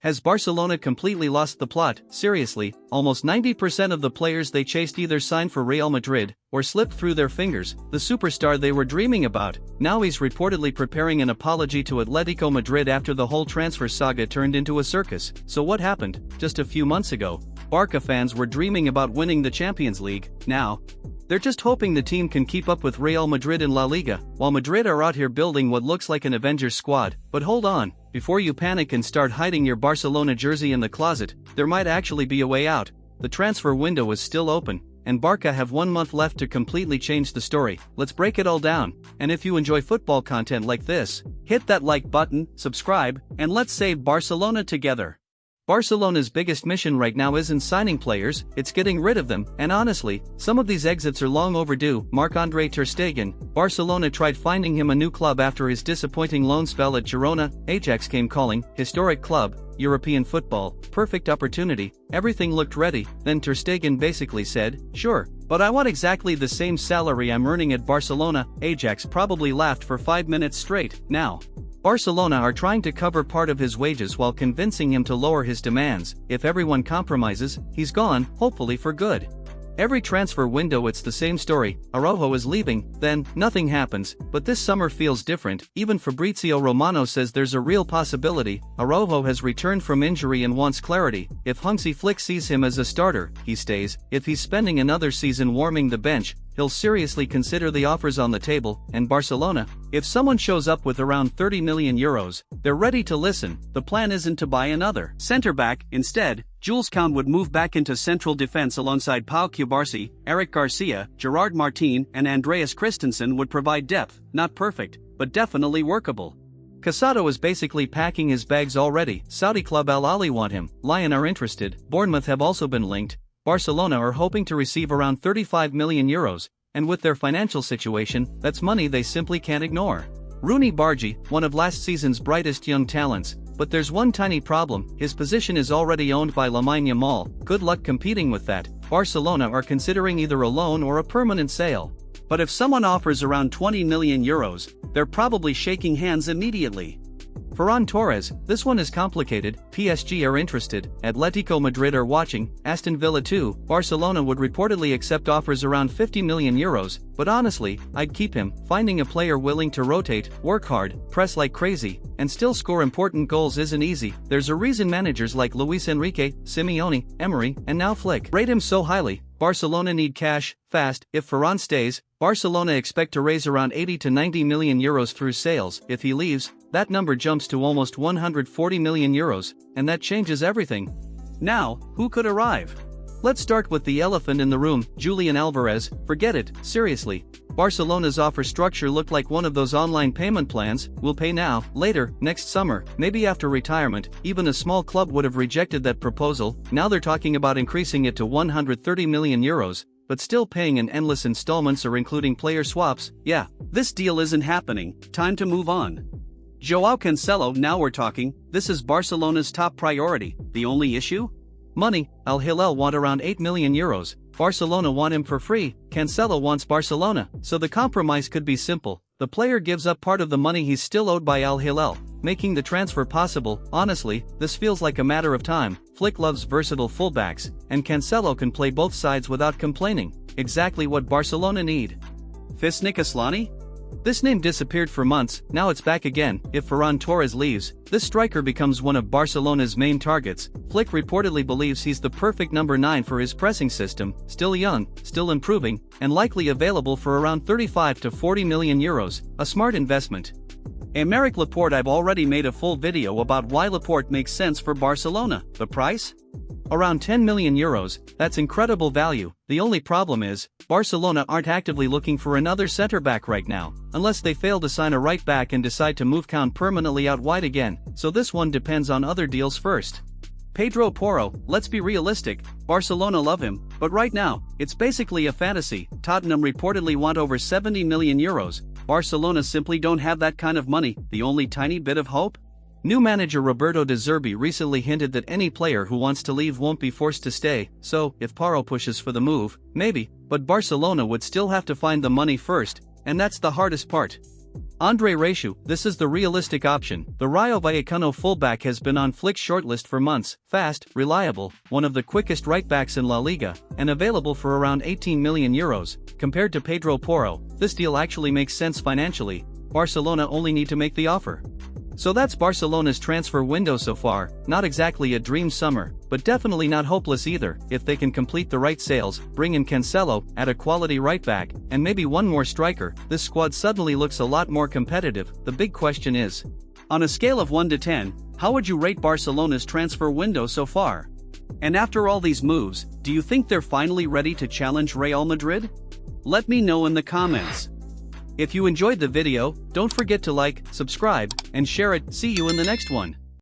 Has Barcelona completely lost the plot? Seriously, almost 90% of the players they chased either signed for Real Madrid or slipped through their fingers. The superstar they were dreaming about, now he's reportedly preparing an apology to Atletico Madrid after the whole transfer saga turned into a circus. So what happened? Just a few months ago, Barca fans were dreaming about winning the Champions League. Now, they're just hoping the team can keep up with Real Madrid in La Liga, while Madrid are out here building what looks like an Avengers squad. But hold on, before you panic and start hiding your Barcelona jersey in the closet, there might actually be a way out. The transfer window is still open, and Barca have 1 month left to completely change the story. Let's break it all down, and if you enjoy football content like this, hit that like button, subscribe, and let's save Barcelona together. Barcelona's biggest mission right now isn't signing players, it's getting rid of them, and honestly, some of these exits are long overdue. Marc-Andre ter Stegen, Barcelona tried finding him a new club after his disappointing loan spell at Girona. Ajax came calling, historic club, European football, perfect opportunity, everything looked ready. Then ter Stegen basically said, sure, but I want exactly the same salary I'm earning at Barcelona. Ajax probably laughed for 5 minutes straight. Now, Barcelona are trying to cover part of his wages while convincing him to lower his demands. If everyone compromises, he's gone, hopefully for good. Every transfer window it's the same story. Araujo is leaving, then nothing happens, but this summer feels different. Even Fabrizio Romano says there's a real possibility. Araujo has returned from injury and wants clarity. If Hansi Flick sees him as a starter, he stays. If he's spending another season warming the bench, he'll seriously consider the offers on the table. And Barcelona, if someone shows up with around 30 million euros, they're ready to listen. The plan isn't to buy another centre-back. Instead, Jules Koundé would move back into central defense alongside Pau Cubarsí. Eric Garcia, Gerard Martin, and Andreas Christensen would provide depth. Not perfect, but definitely workable. Casado is basically packing his bags already. Saudi club Al Ahly want him. Lyon are interested. Bournemouth have also been linked. Barcelona are hoping to receive around 35 million euros, and with their financial situation, that's money they simply can't ignore. Rooney Bargi, one of last season's brightest young talents, but there's one tiny problem: his position is already owned by Lamine Yamal. Good luck competing with that. Barcelona are considering either a loan or a permanent sale. But if someone offers around 20 million euros, they're probably shaking hands immediately. Ferran Torres, this one is complicated. PSG are interested, Atletico Madrid are watching, Aston Villa too. Barcelona would reportedly accept offers around 50 million euros, but honestly, I'd keep him. Finding a player willing to rotate, work hard, press like crazy, and still score important goals isn't easy. There's a reason managers like Luis Enrique, Simeone, Emery, and now Flick rate him so highly. Barcelona need cash, fast. If Ferran stays, Barcelona expect to raise around 80 to 90 million euros through sales. If he leaves, that number jumps to almost 140 million euros, and that changes everything. Now, who could arrive? Let's start with the elephant in the room, Julian Alvarez. Forget it, seriously. Barcelona's offer structure looked like one of those online payment plans: we'll pay now, later, next summer, maybe after retirement. Even a small club would have rejected that proposal. Now they're talking about increasing it to 130 million euros, but still paying in endless installments or including player swaps. Yeah, this deal isn't happening. Time to move on. Joao Cancelo, now we're talking. This is Barcelona's top priority. The only issue? Money. Al Hilal want around 8 million euros. Barcelona want him for free. Cancelo wants Barcelona. So the compromise could be simple. The player gives up part of the money he's still owed by Al Hilal, making the transfer possible. Honestly, this feels like a matter of time. Flick loves versatile fullbacks, and Cancelo can play both sides without complaining. Exactly what Barcelona need. Fisnik Aslani? This name disappeared for months, now it's back again. If Ferran Torres leaves, this striker becomes one of Barcelona's main targets. Flick reportedly believes he's the perfect number 9 for his pressing system, still young, still improving, and likely available for around 35 to 40 million euros, a smart investment. Aymeric Laporte, I've already made a full video about why Laporte makes sense for Barcelona. The price? Around 10 million euros, that's incredible value. The only problem is, Barcelona aren't actively looking for another centre-back right now, unless they fail to sign a right-back and decide to move Koundé permanently out wide again, so this one depends on other deals first. Pedro Porro, let's be realistic, Barcelona love him, but right now, it's basically a fantasy. Tottenham reportedly want over 70 million euros, Barcelona simply don't have that kind of money. The only tiny bit of hope? New manager Roberto De Zerbi recently hinted that any player who wants to leave won't be forced to stay, so, if Porro pushes for the move, maybe, but Barcelona would still have to find the money first, and that's the hardest part. Andre Raciu, this is the realistic option. The Rayo Vallecano fullback has been on Flick's shortlist for months, fast, reliable, one of the quickest right-backs in La Liga, and available for around €18 million. Compared to Pedro Porro, this deal actually makes sense financially. Barcelona only need to make the offer. So that's Barcelona's transfer window so far, not exactly a dream summer, but definitely not hopeless either. If they can complete the right sales, bring in Cancelo, add a quality right-back, and maybe one more striker, this squad suddenly looks a lot more competitive. The big question is, on a scale of 1 to 10, how would you rate Barcelona's transfer window so far? And after all these moves, do you think they're finally ready to challenge Real Madrid? Let me know in the comments. If you enjoyed the video, don't forget to like, subscribe, and share it. See you in the next one.